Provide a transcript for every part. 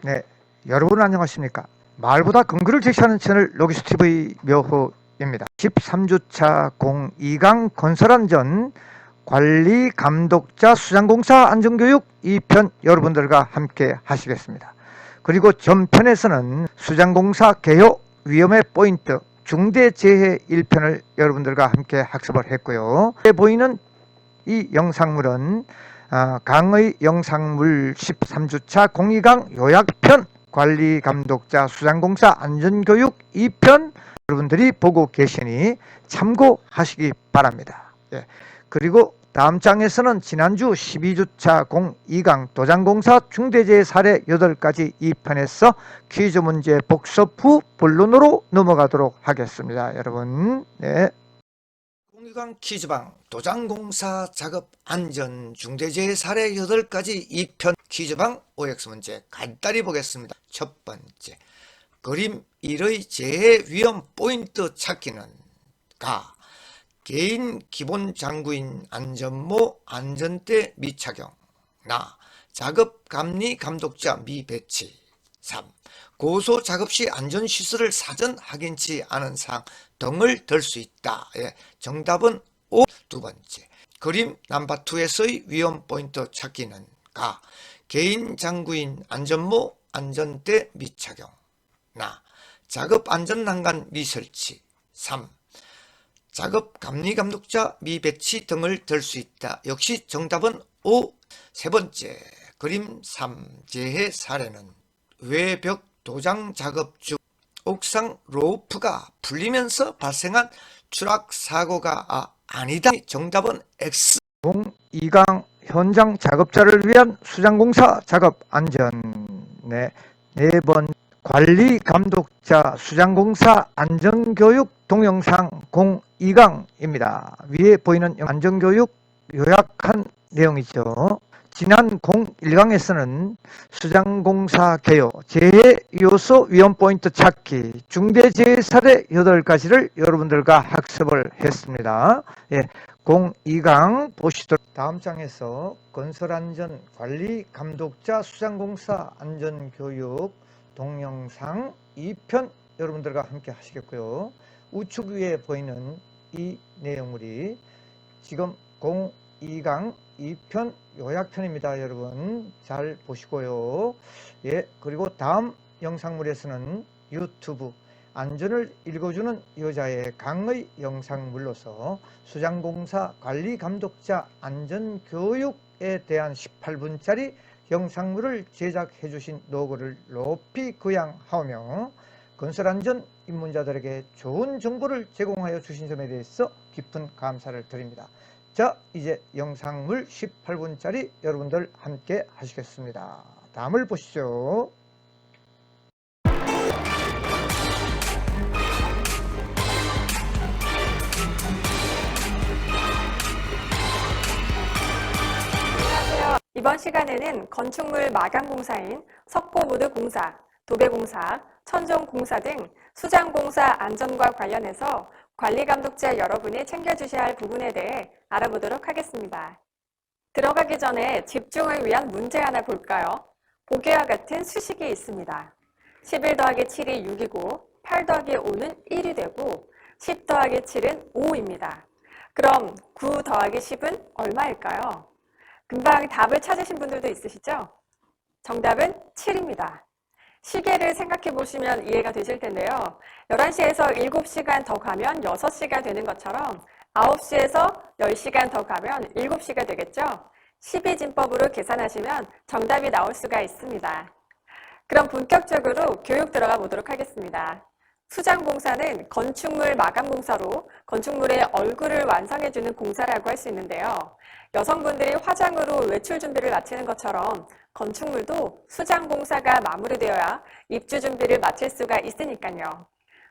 네, 여러분 안녕하십니까? 말보다 근거를 제시하는 채널 로기스TV 묘호입니다. 13주차 02강 건설안전 관리 감독자 수장공사 안전교육 2편 여러분들과 함께 하시겠습니다. 그리고 전편에서는 수장공사 개요 위험의 포인트 중대재해 1편을 여러분들과 함께 학습을 했고요. 보이는 이 영상물은 강의 영상물 13주차 02강 요약편 관리감독자 수장공사 안전교육 2편 여러분들이 보고 계시니 참고하시기 바랍니다. 예. 그리고 다음 장에서는 지난주 12주차 02강 도장공사 중대재해 사례 8가지 2편에서 퀴즈 문제 복습 후 본론으로 넘어가도록 하겠습니다. 여러분. 네. 공유강 퀴즈방 도장공사 작업 안전 중대재해 사례 8가지 2편 퀴즈방 OX 문제 간단히 보겠습니다. 첫 번째, 그림 1의 재해 위험 포인트 찾기는 가. 개인 기본 장구인 안전모 안전대 미착용. 나. 작업 감리 감독자 미배치. 3. 고소 작업 시 안전시설을 사전 확인치 않은 사항 등을 들 수 있다. 예, 정답은 O. 두 번째, 그림 넘버2에서의 위험 포인트 찾기는 가. 개인 장구인 안전모 안전대 미착용. 나. 작업 안전난간 미설치. 3. 작업 감리 감독자 미배치 등을 들 수 있다. 역시 정답은 O. 세 번째, 그림 3 재해 사례는 외벽 도장 작업 중 옥상 로프가 풀리면서 발생한 추락 사고가 아니다. 정답은 X. 02강 현장 작업자를 위한 수장공사 작업 안전. 네 번, 관리 감독자 수장공사 안전교육 동영상 02강입니다. 위에 보이는 안전교육 요약한 내용이죠. 지난 01강에서는 수장공사 개요, 재해 요소 위험 포인트 찾기, 중대재해 사례 8가지를 여러분들과 학습을 했습니다. 예, 02강 보시도록. 다음 장에서 건설안전 관리 감독자 수장공사 안전교육 동영상 2편 여러분들과 함께 하시겠고요. 우측 위에 보이는 이 내용물이 지금 02강 2편 요약편입니다. 여러분 잘 보시고요. 예, 그리고 다음 영상물에서는 유튜브 안전을 읽어주는 여자의 강의 영상물로서 수장공사 관리감독자 안전교육에 대한 18분짜리 영상물을 제작해 주신 노고를 높이 거양하며 건설안전 입문자들에게 좋은 정보를 제공하여 주신 점에 대해서 깊은 감사를 드립니다. 자, 이제 영상물 18분짜리 여러분들 함께 하시겠습니다. 다음을 보시죠. 이번 시간에는 건축물 마감공사인 석고보드공사, 도배공사, 천정공사 등 수장공사 안전과 관련해서 관리감독자 여러분이 챙겨주셔야 할 부분에 대해 알아보도록 하겠습니다. 들어가기 전에 집중을 위한 문제 하나 볼까요? 보기와 같은 수식이 있습니다. 11 더하기 7이 6이고 8 더하기 5는 1이 되고 10 더하기 7은 5입니다. 그럼 9 더하기 10은 얼마일까요? 금방 답을 찾으신 분들도 있으시죠? 정답은 7입니다. 시계를 생각해 보시면 이해가 되실 텐데요. 11시에서 7시간 더 가면 6시가 되는 것처럼 9시에서 10시간 더 가면 7시가 되겠죠? 12진법으로 계산하시면 정답이 나올 수가 있습니다. 그럼 본격적으로 교육 들어가 보도록 하겠습니다. 수장공사는 건축물 마감공사로 건축물의 얼굴을 완성해주는 공사라고 할 수 있는데요. 여성분들이 화장으로 외출 준비를 마치는 것처럼 건축물도 수장공사가 마무리되어야 입주 준비를 마칠 수가 있으니까요.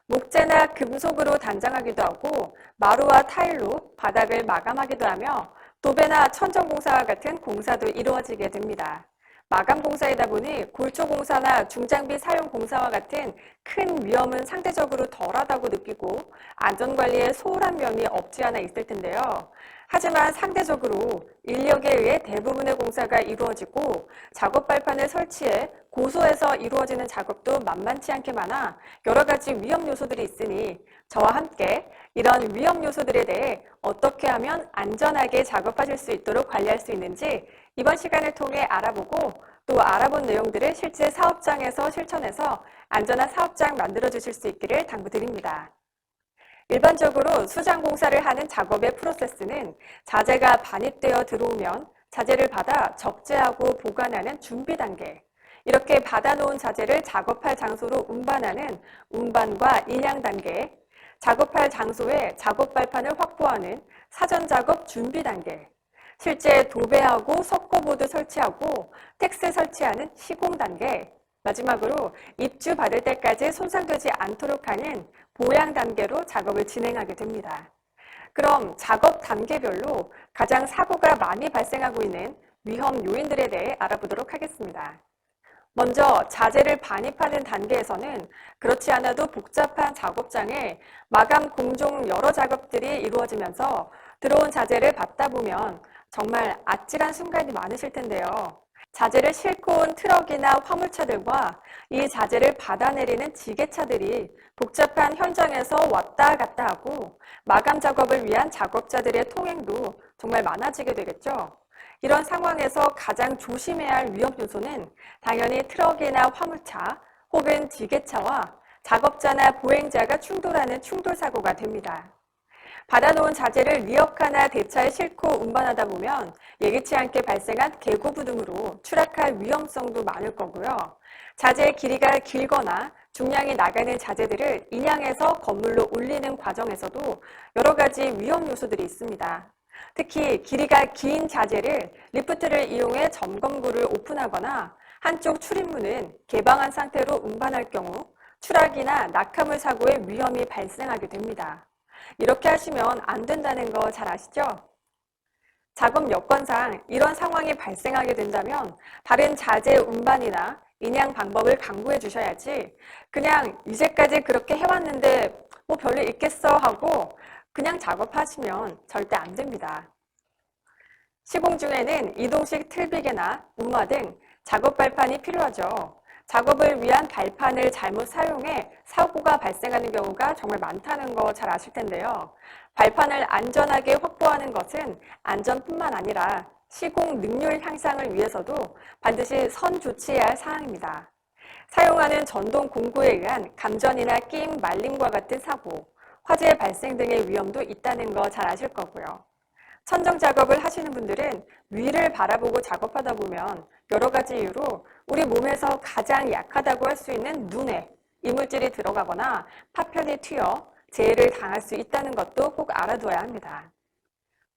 목재나 금속으로 단장하기도 하고 마루와 타일로 바닥을 마감하기도 하며 도배나 천정공사와 같은 공사도 이루어지게 됩니다. 마감공사이다 보니 골초공사나 중장비 사용 공사와 같은 큰 위험은 상대적으로 덜하다고 느끼고 안전관리에 소홀한 면이 없지 않아 있을 텐데요. 하지만 상대적으로 인력에 의해 대부분의 공사가 이루어지고 작업 발판을 설치해 고소해서 이루어지는 작업도 만만치 않게 많아 여러 가지 위험 요소들이 있으니 저와 함께 이런 위험 요소들에 대해 어떻게 하면 안전하게 작업하실 수 있도록 관리할 수 있는지 이번 시간을 통해 알아보고 또 알아본 내용들을 실제 사업장에서 실천해서 안전한 사업장 만들어 주실 수 있기를 당부드립니다. 일반적으로 수장 공사를 하는 작업의 프로세스는 자재가 반입되어 들어오면 자재를 받아 적재하고 보관하는 준비 단계, 이렇게 받아놓은 자재를 작업할 장소로 운반하는 운반과 인양 단계, 작업할 장소에 작업 발판을 확보하는 사전 작업 준비 단계, 실제 도배하고 석고보드 설치하고 텍스 설치하는 시공 단계, 마지막으로 입주 받을 때까지 손상되지 않도록 하는 보양 단계로 작업을 진행하게 됩니다. 그럼 작업 단계별로 가장 사고가 많이 발생하고 있는 위험 요인들에 대해 알아보도록 하겠습니다. 먼저 자재를 반입하는 단계에서는 그렇지 않아도 복잡한 작업장에 마감 공종 여러 작업들이 이루어지면서 들어온 자재를 받다 보면 정말 아찔한 순간이 많으실 텐데요. 자재를 싣고 온 트럭이나 화물차들과 이 자재를 받아내리는 지게차들이 복잡한 현장에서 왔다 갔다 하고 마감 작업을 위한 작업자들의 통행도 정말 많아지게 되겠죠. 이런 상황에서 가장 조심해야 할 위험 요소는 당연히 트럭이나 화물차 혹은 지게차와 작업자나 보행자가 충돌하는 충돌사고가 됩니다. 받아놓은 자재를 리어카나 대차에 싣고 운반하다 보면 예기치 않게 발생한 개고부 등으로 추락할 위험성도 많을 거고요. 자재의 길이가 길거나 중량이 나가는 자재들을 인양해서 건물로 올리는 과정에서도 여러 가지 위험 요소들이 있습니다. 특히 길이가 긴 자재를 리프트를 이용해 점검구를 오픈하거나 한쪽 출입문은 개방한 상태로 운반할 경우 추락이나 낙하물 사고의 위험이 발생하게 됩니다. 이렇게 하시면 안 된다는 거 잘 아시죠? 작업 여건상 이런 상황이 발생하게 된다면 다른 자재 운반이나 인양 방법을 강구해 주셔야지 그냥 이제까지 그렇게 해왔는데 뭐 별일 있겠어 하고 그냥 작업하시면 절대 안 됩니다. 시공 중에는 이동식 틀비개나 우마 등 작업 발판이 필요하죠. 작업을 위한 발판을 잘못 사용해 사고가 발생하는 경우가 정말 많다는 거 잘 아실 텐데요. 발판을 안전하게 확보하는 것은 안전뿐만 아니라 시공 능률 향상을 위해서도 반드시 선조치해야 할 사항입니다. 사용하는 전동 공구에 의한 감전이나 끼임, 말림과 같은 사고, 화재 발생 등의 위험도 있다는 거 잘 아실 거고요. 천정 작업을 하시는 분들은 위를 바라보고 작업하다 보면 여러 가지 이유로 우리 몸에서 가장 약하다고 할 수 있는 눈에 이물질이 들어가거나 파편이 튀어 재해를 당할 수 있다는 것도 꼭 알아둬야 합니다.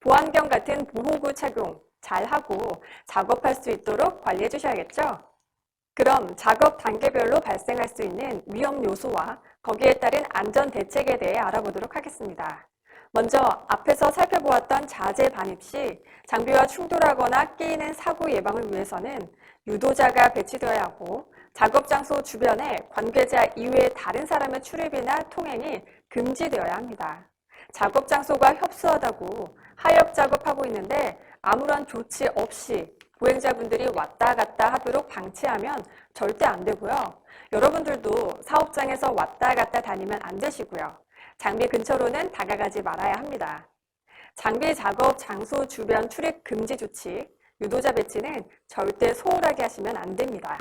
보안경 같은 보호구 착용 잘 하고 작업할 수 있도록 관리해 주셔야겠죠? 그럼 작업 단계별로 발생할 수 있는 위험 요소와 거기에 따른 안전 대책에 대해 알아보도록 하겠습니다. 먼저 앞에서 살펴보았던 자재 반입 시 장비와 충돌하거나 끼이는 사고 예방을 위해서는 유도자가 배치되어야 하고 작업 장소 주변에 관계자 이외의 다른 사람의 출입이나 통행이 금지되어야 합니다. 작업 장소가 협소하다고 하역 작업하고 있는데 아무런 조치 없이 보행자분들이 왔다 갔다 하도록 방치하면 절대 안 되고요. 여러분들도 사업장에서 왔다 갔다 다니면 안 되시고요. 장비 근처로는 다가가지 말아야 합니다. 장비 작업 장소 주변 출입 금지 조치, 유도자 배치는 절대 소홀하게 하시면 안 됩니다.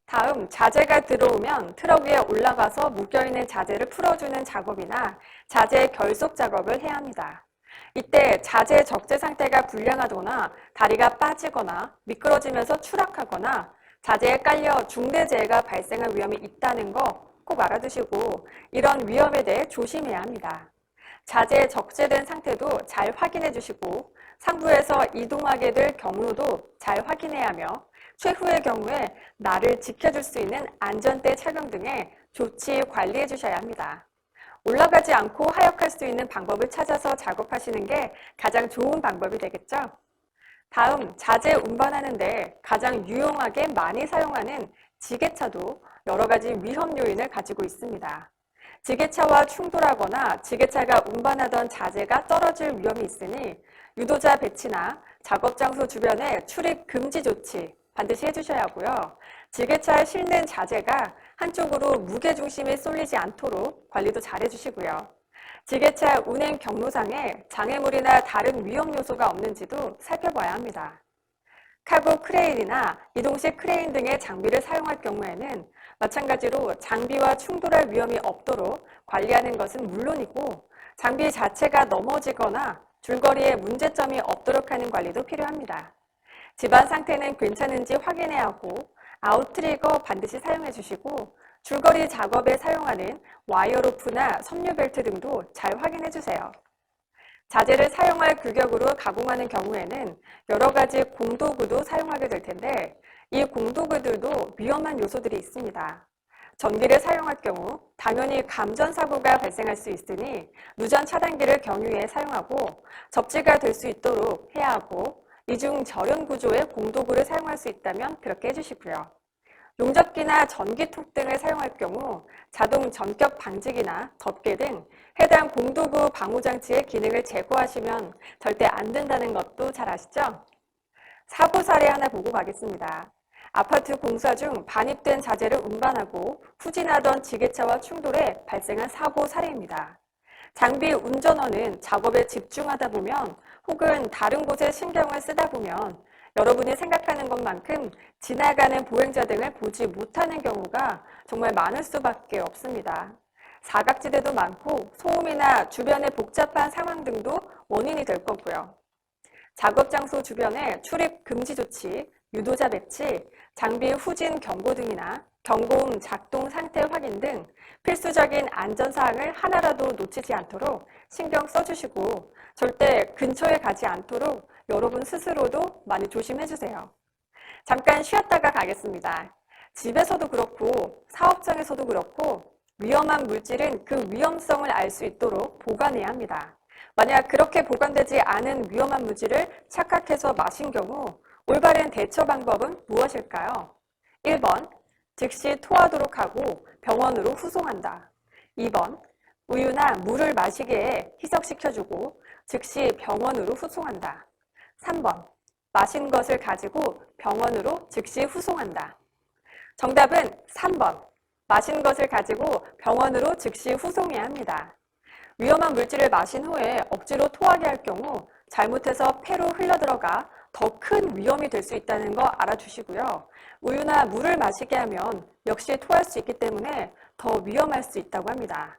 다음, 자재가 들어오면 트럭 위에 올라가서 묶여있는 자재를 풀어주는 작업이나 자재 결속 작업을 해야 합니다. 이때 자재 적재 상태가 불량하거나 다리가 빠지거나 미끄러지면서 추락하거나 자재에 깔려 중대재해가 발생할 위험이 있다는 거 꼭 알아두시고 이런 위험에 대해 조심해야 합니다. 자재의 적재된 상태도 잘 확인해 주시고 상부에서 이동하게 될 경로도 잘 확인해야 하며 최후의 경우에 나를 지켜줄 수 있는 안전대 착용 등의 조치 관리해 주셔야 합니다. 올라가지 않고 하역할 수 있는 방법을 찾아서 작업하시는 게 가장 좋은 방법이 되겠죠? 다음, 자재 운반하는데 가장 유용하게 많이 사용하는 지게차도 여러 가지 위험 요인을 가지고 있습니다. 지게차와 충돌하거나 지게차가 운반하던 자재가 떨어질 위험이 있으니 유도자 배치나 작업 장소 주변에 출입 금지 조치 반드시 해주셔야 하고요. 지게차에 실는 자재가 한쪽으로 무게중심이 쏠리지 않도록 관리도 잘 해주시고요. 지게차 운행 경로상에 장애물이나 다른 위험 요소가 없는지도 살펴봐야 합니다. 카고 크레인이나 이동식 크레인 등의 장비를 사용할 경우에는 마찬가지로 장비와 충돌할 위험이 없도록 관리하는 것은 물론이고 장비 자체가 넘어지거나 줄거리에 문제점이 없도록 하는 관리도 필요합니다. 집안 상태는 괜찮은지 확인해야 하고 아웃트리거 반드시 사용해 주시고 줄거리 작업에 사용하는 와이어 로프나 섬유 벨트 등도 잘 확인해 주세요. 자재를 사용할 규격으로 가공하는 경우에는 여러 가지 공도구도 사용하게 될 텐데 이 공도구들도 위험한 요소들이 있습니다. 전기를 사용할 경우 당연히 감전사고가 발생할 수 있으니 누전 차단기를 경유해 사용하고 접지가 될 수 있도록 해야 하고 이중 절연 구조의 공도구를 사용할 수 있다면 그렇게 해주시고요. 용접기나 전기톱 등을 사용할 경우 자동 전격 방지기나 덮개 등 해당 공도구 방호장치의 기능을 제거하시면 절대 안 된다는 것도 잘 아시죠? 사고 사례 하나 보고 가겠습니다. 아파트 공사 중 반입된 자재를 운반하고 후진하던 지게차와 충돌해 발생한 사고 사례입니다. 장비 운전원은 작업에 집중하다 보면 혹은 다른 곳에 신경을 쓰다 보면 여러분이 생각하는 것만큼 지나가는 보행자 등을 보지 못하는 경우가 정말 많을 수밖에 없습니다. 사각지대도 많고 소음이나 주변의 복잡한 상황 등도 원인이 될 거고요. 작업 장소 주변에 출입 금지 조치, 유도자 배치, 장비 후진 경고 등이나 경고음 작동 상태 확인 등 필수적인 안전사항을 하나라도 놓치지 않도록 신경 써주시고 절대 근처에 가지 않도록 여러분 스스로도 많이 조심해 주세요. 잠깐 쉬었다가 가겠습니다. 집에서도 그렇고 사업장에서도 그렇고 위험한 물질은 그 위험성을 알 수 있도록 보관해야 합니다. 만약 그렇게 보관되지 않은 위험한 물질을 착각해서 마신 경우 올바른 대처 방법은 무엇일까요? 1번, 즉시 토하도록 하고 병원으로 후송한다. 2번, 우유나 물을 마시게 희석시켜주고 즉시 병원으로 후송한다. 3번, 마신 것을 가지고 병원으로 즉시 후송한다. 정답은 3번, 마신 것을 가지고 병원으로 즉시 후송해야 합니다. 위험한 물질을 마신 후에 억지로 토하게 할 경우 잘못해서 폐로 흘러들어가 더 큰 위험이 될 수 있다는 거 알아주시고요. 우유나 물을 마시게 하면 역시 토할 수 있기 때문에 더 위험할 수 있다고 합니다.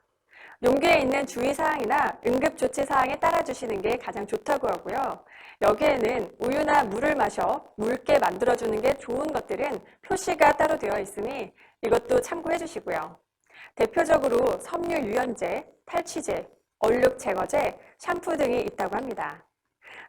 용기에 있는 주의사항이나 응급조치사항에 따라주시는 게 가장 좋다고 하고요. 여기에는 우유나 물을 마셔 묽게 만들어주는 게 좋은 것들은 표시가 따로 되어 있으니 이것도 참고해 주시고요. 대표적으로 섬유 유연제, 탈취제, 얼룩 제거제, 샴푸 등이 있다고 합니다.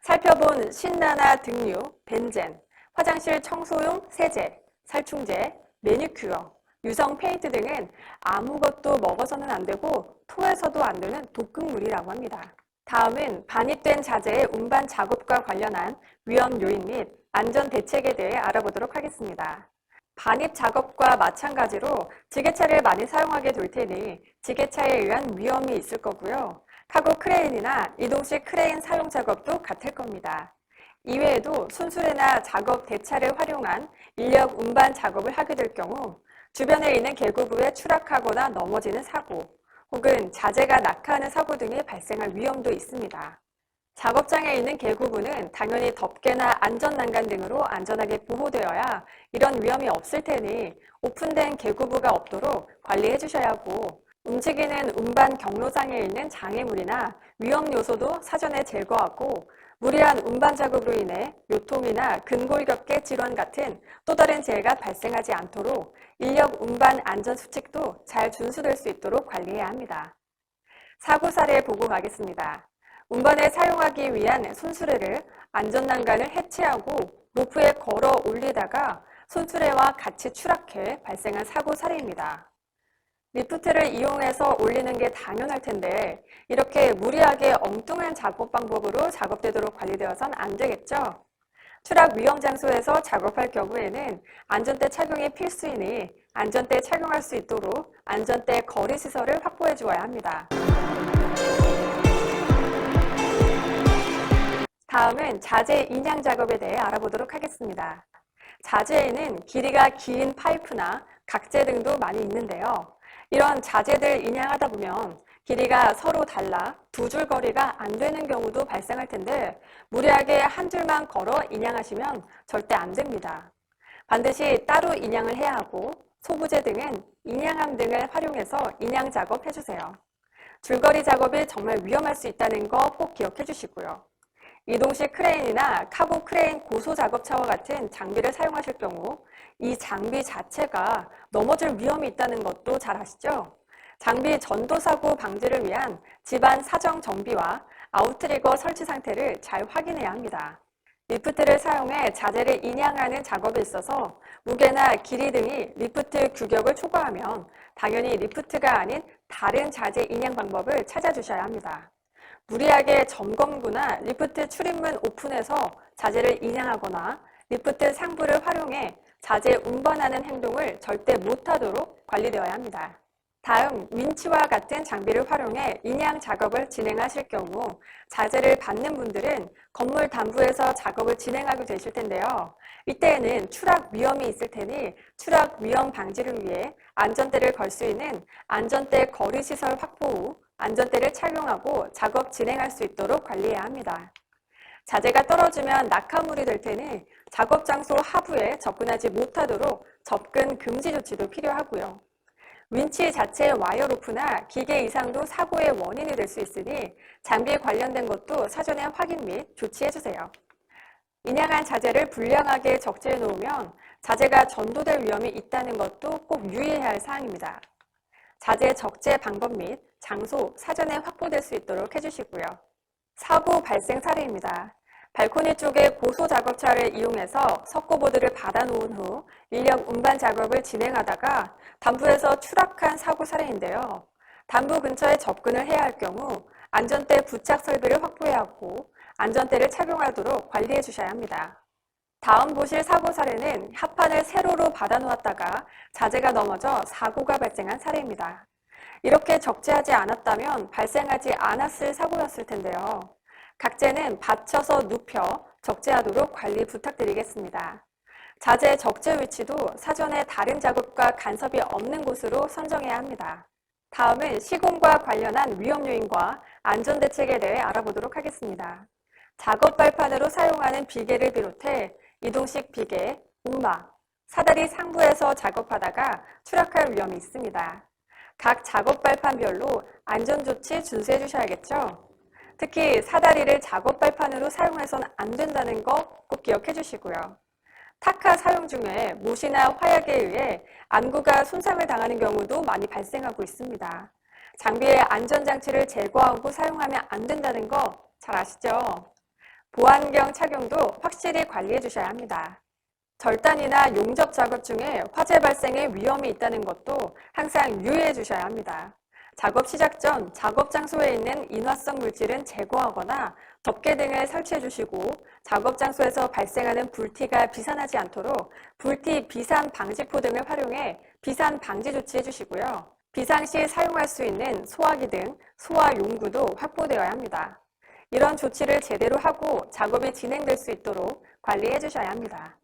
살펴본 신나나 등류, 벤젠, 화장실 청소용 세제, 살충제, 매니큐어, 유성 페인트 등은 아무것도 먹어서는 안 되고 토해서도 안 되는 독극물이라고 합니다. 다음은 반입된 자재의 운반 작업과 관련한 위험 요인 및 안전 대책에 대해 알아보도록 하겠습니다. 반입 작업과 마찬가지로 지게차를 많이 사용하게 될 테니 지게차에 의한 위험이 있을 거고요. 카고 크레인이나 이동식 크레인 사용 작업도 같을 겁니다. 이외에도 순수레나 작업 대차를 활용한 인력 운반 작업을 하게 될 경우 주변에 있는 계곡부에 추락하거나 넘어지는 사고 혹은 자재가 낙하하는 사고 등이 발생할 위험도 있습니다. 작업장에 있는 계곡부는 당연히 덮개나 안전난간 등으로 안전하게 보호되어야 이런 위험이 없을 테니 오픈된 계곡부가 없도록 관리해 주셔야 하고 움직이는 운반 경로상에 있는 장애물이나 위험 요소도 사전에 제거하고 무리한 운반 작업으로 인해 요통이나 근골격계 질환 같은 또 다른 재해가 발생하지 않도록 인력 운반 안전 수칙도 잘 준수될 수 있도록 관리해야 합니다. 사고 사례 보고 가겠습니다. 운반에 사용하기 위한 손수레를 안전난간을 해체하고 로프에 걸어 올리다가 손수레와 같이 추락해 발생한 사고 사례입니다. 리프트를 이용해서 올리는 게 당연할 텐데 이렇게 무리하게 엉뚱한 작업 방법으로 작업되도록 관리되어서는 안 되겠죠? 추락 위험 장소에서 작업할 경우에는 안전대 착용이 필수이니 안전대 착용할 수 있도록 안전대 거리 시설을 확보해 주어야 합니다. 다음은 자재 인양 작업에 대해 알아보도록 하겠습니다. 자재에는 길이가 긴 파이프나 각재 등도 많이 있는데요. 이런 자재들 인양하다 보면 길이가 서로 달라 두 줄 거리가 안 되는 경우도 발생할 텐데 무리하게 한 줄만 걸어 인양하시면 절대 안 됩니다. 반드시 따로 인양을 해야 하고 소부재 등은 인양함 등을 활용해서 인양 작업 해주세요. 줄거리 작업이 정말 위험할 수 있다는 거 꼭 기억해 주시고요. 이동식 크레인이나 카고 크레인 고소 작업차와 같은 장비를 사용하실 경우 이 장비 자체가 넘어질 위험이 있다는 것도 잘 아시죠? 장비 전도 사고 방지를 위한 집안 사정 정비와 아웃트리거 설치 상태를 잘 확인해야 합니다. 리프트를 사용해 자재를 인양하는 작업에 있어서 무게나 길이 등이 리프트 규격을 초과하면 당연히 리프트가 아닌 다른 자재 인양 방법을 찾아주셔야 합니다. 무리하게 점검구나 리프트 출입문 오픈해서 자재를 인양하거나 리프트 상부를 활용해 자재 운반하는 행동을 절대 못하도록 관리되어야 합니다. 다음, 윈치와 같은 장비를 활용해 인양 작업을 진행하실 경우 자재를 받는 분들은 건물 담부에서 작업을 진행하게 되실 텐데요. 이때에는 추락 위험이 있을 테니 추락 위험 방지를 위해 안전대를 걸 수 있는 안전대 거리 시설 확보 후 안전대를 착용하고 작업 진행할 수 있도록 관리해야 합니다. 자재가 떨어지면 낙하물이 될 테니 작업 장소 하부에 접근하지 못하도록 접근 금지 조치도 필요하고요. 윈치 자체의 와이어 로프나 기계 이상도 사고의 원인이 될 수 있으니 장비에 관련된 것도 사전에 확인 및 조치해주세요. 인양한 자재를 불량하게 적재해 놓으면 자재가 전도될 위험이 있다는 것도 꼭 유의해야 할 사항입니다. 자재 적재 방법 및 장소 사전에 확보될 수 있도록 해주시고요. 사고 발생 사례입니다. 발코니 쪽에 고소 작업차를 이용해서 석고보드를 받아놓은 후 인력 운반 작업을 진행하다가 담부에서 추락한 사고 사례인데요. 담부 근처에 접근을 해야 할 경우 안전대 부착 설비를 확보해야 하고 안전대를 착용하도록 관리해 주셔야 합니다. 다음 보실 사고 사례는 합판을 세로로 받아놓았다가 자재가 넘어져 사고가 발생한 사례입니다. 이렇게 적재하지 않았다면 발생하지 않았을 사고였을 텐데요. 각재는 받쳐서 눕혀 적재하도록 관리 부탁드리겠습니다. 자재 적재 위치도 사전에 다른 작업과 간섭이 없는 곳으로 선정해야 합니다. 다음은 시공과 관련한 위험 요인과 안전대책에 대해 알아보도록 하겠습니다. 작업 발판으로 사용하는 비계를 비롯해 이동식 비계, 운막, 사다리 상부에서 작업하다가 추락할 위험이 있습니다. 각 작업 발판별로 안전조치 준수해 주셔야겠죠? 특히 사다리를 작업 발판으로 사용해서는 안 된다는 거 꼭 기억해 주시고요. 타카 사용 중에 못이나 화약에 의해 안구가 손상을 당하는 경우도 많이 발생하고 있습니다. 장비의 안전장치를 제거하고 사용하면 안 된다는 거 잘 아시죠? 보안경 착용도 확실히 관리해 주셔야 합니다. 절단이나 용접 작업 중에 화재 발생의 위험이 있다는 것도 항상 유의해 주셔야 합니다. 작업 시작 전 작업 장소에 있는 인화성 물질은 제거하거나 덮개 등을 설치해 주시고 작업 장소에서 발생하는 불티가 비산하지 않도록 불티 비산 방지포 등을 활용해 비산 방지 조치해 주시고요. 비상시 사용할 수 있는 소화기 등 소화 용구도 확보되어야 합니다. 이런 조치를 제대로 하고 작업이 진행될 수 있도록 관리해 주셔야 합니다.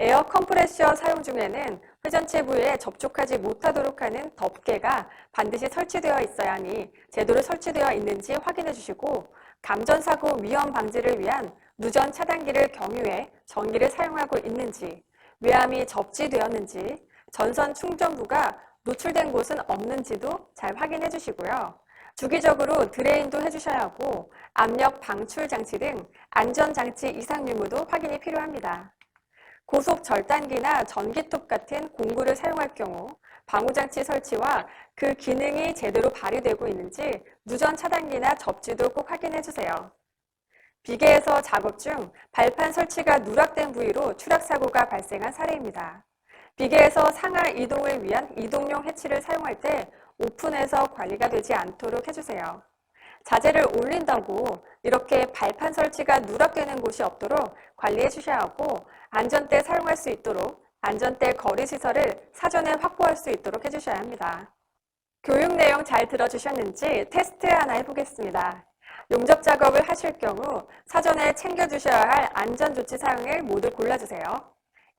에어 컴프레셔 사용 중에는 회전체 부위에 접촉하지 못하도록 하는 덮개가 반드시 설치되어 있어야 하니 제대로 설치되어 있는지 확인해 주시고 감전사고 위험 방지를 위한 누전 차단기를 경유해 전기를 사용하고 있는지, 외암이 접지되었는지, 전선 충전부가 노출된 곳은 없는지도 잘 확인해 주시고요. 주기적으로 드레인도 해주셔야 하고 압력 방출 장치 등 안전장치 이상 유무도 확인이 필요합니다. 고속 절단기나 전기톱 같은 공구를 사용할 경우 방호장치 설치와 그 기능이 제대로 발휘되고 있는지 누전 차단기나 접지도 꼭 확인해 주세요. 비계에서 작업 중 발판 설치가 누락된 부위로 추락사고가 발생한 사례입니다. 비계에서 상하 이동을 위한 이동용 해치를 사용할 때 오픈해서 관리가 되지 않도록 해주세요. 자재를 올린다고 이렇게 발판 설치가 누락되는 곳이 없도록 관리해 주셔야 하고 안전대 사용할 수 있도록 안전대 거리시설을 사전에 확보할 수 있도록 해주셔야 합니다. 교육 내용 잘 들어주셨는지 테스트 하나 해보겠습니다. 용접 작업을 하실 경우 사전에 챙겨주셔야 할 안전조치 사항을 모두 골라주세요.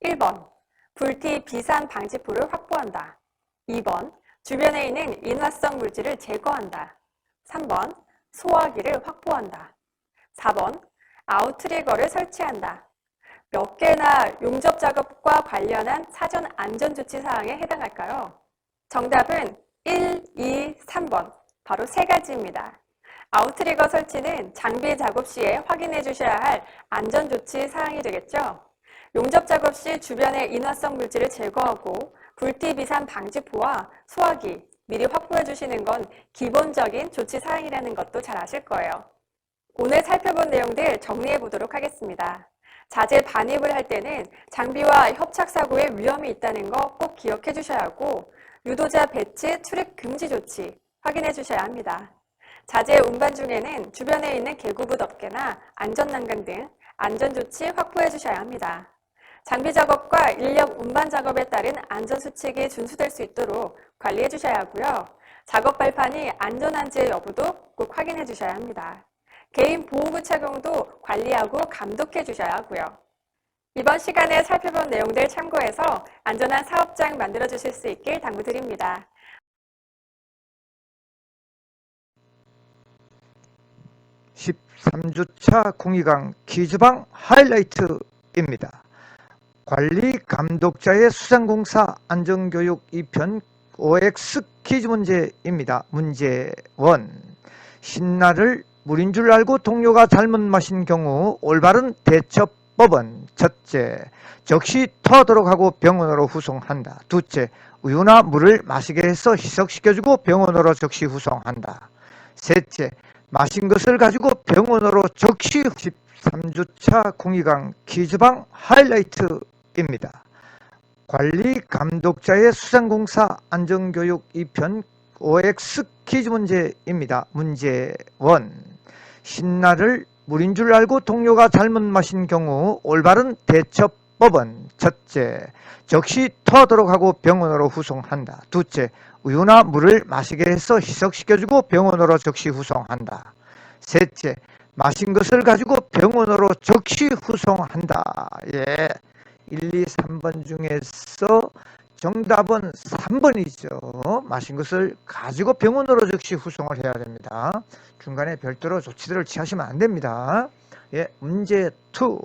1번, 불티 비산 방지포를 확보한다. 2번, 주변에 있는 인화성 물질을 제거한다. 3번, 소화기를 확보한다. 4번, 아웃트리거를 설치한다. 몇 개나 용접 작업과 관련한 사전 안전조치 사항에 해당할까요? 정답은 1, 2, 3번, 바로 세 가지입니다. 아웃트리거 설치는 장비 작업 시에 확인해 주셔야 할 안전조치 사항이 되겠죠. 용접 작업 시 주변의 인화성 물질을 제거하고 불티 비산 방지포와 소화기 미리 확보해 주시는 건 기본적인 조치 사항이라는 것도 잘 아실 거예요. 오늘 살펴본 내용들 정리해 보도록 하겠습니다. 자재 반입을 할 때는 장비와 협착 사고의 위험이 있다는 거 꼭 기억해 주셔야 하고 유도자 배치 출입 금지 조치 확인해 주셔야 합니다. 자재 운반 중에는 주변에 있는 개구부 덮개나 안전난간 등 안전조치 확보해 주셔야 합니다. 장비 작업과 인력 운반 작업에 따른 안전수칙이 준수될 수 있도록 관리해 주셔야 하고요. 작업 발판이 안전한지 여부도 꼭 확인해 주셔야 합니다. 개인 보호구 착용도 관리하고 감독해 주셔야 하고요. 이번 시간에 살펴본 내용들 참고해서 안전한 사업장 만들어 주실 수 있길 당부드립니다. 13주차 공익왕 퀴즈방 하이라이트입니다. 관리 감독자의 수상공사 안전교육 2편 OX 퀴즈 문제입니다. 문제 1. 신라를 물인 줄 알고 동료가 잘못 마신 경우 올바른 대처법은 첫째, 적시 토하도록 하고 병원으로 후송한다. 둘째, 우유나 물을 마시게 해서 희석시켜주고 병원으로 적시 후송한다. 셋째, 마신 것을 가지고 병원으로 적시. 13주차 공익왕 퀴즈방 하이라이트입니다. 관리 감독자의 수상공사 안전교육 2편 OX 퀴즈 문제입니다. 문제 1. 신라를 물인 줄 알고 동료가 잘못 마신 경우 올바른 대처법은 첫째, 적시 토하도록 하고 병원으로 후송한다. 둘째, 우유나 물을 마시게 해서 희석시켜주고 병원으로 적시 후송한다. 셋째, 마신 것을 가지고 병원으로 적시 후송한다. 예, 1, 2, 3번 중에서 정답은 3번이죠. 마신 것을 가지고 병원으로 즉시 후송을 해야 됩니다. 중간에 별도로 조치들을 취하시면 안 됩니다. 예, 문제 2.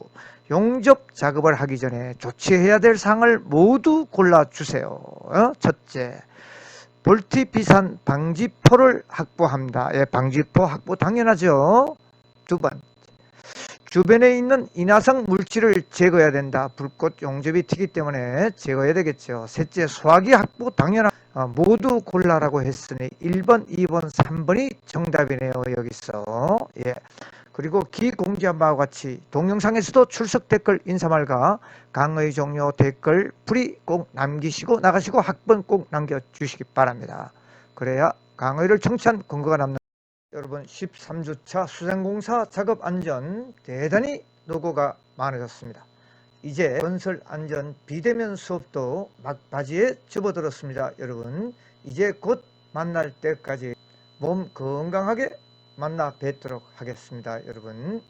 용접 작업을 하기 전에 조치해야 될 사항을 모두 골라주세요. 첫째, 볼티 비산 방지포를 확보합니다. 예, 방지포 확보 당연하죠. 2번, 주변에 있는 인화성 물질을 제거해야 된다. 불꽃 용접이 튀기 때문에 제거해야 되겠죠. 셋째, 소화기 확보 당연한. 모두 골라라고 했으니 1번, 2번, 3번이 정답이네요. 여기서. 예. 그리고 기공지한 바와 같이 동영상에서도 출석 댓글 인사말과 강의 종료 댓글 풀이 꼭 남기시고 나가시고 학번 꼭 남겨주시기 바랍니다. 그래야 강의를 청취한 근거가 남는. 여러분, 13주차 수상공사 작업안전 대단히 노고가 많아졌습니다. 이제 건설안전 비대면 수업도 막바지에 접어들었습니다. 여러분, 이제 곧 만날 때까지 몸 건강하게 만나 뵙도록 하겠습니다. 여러분.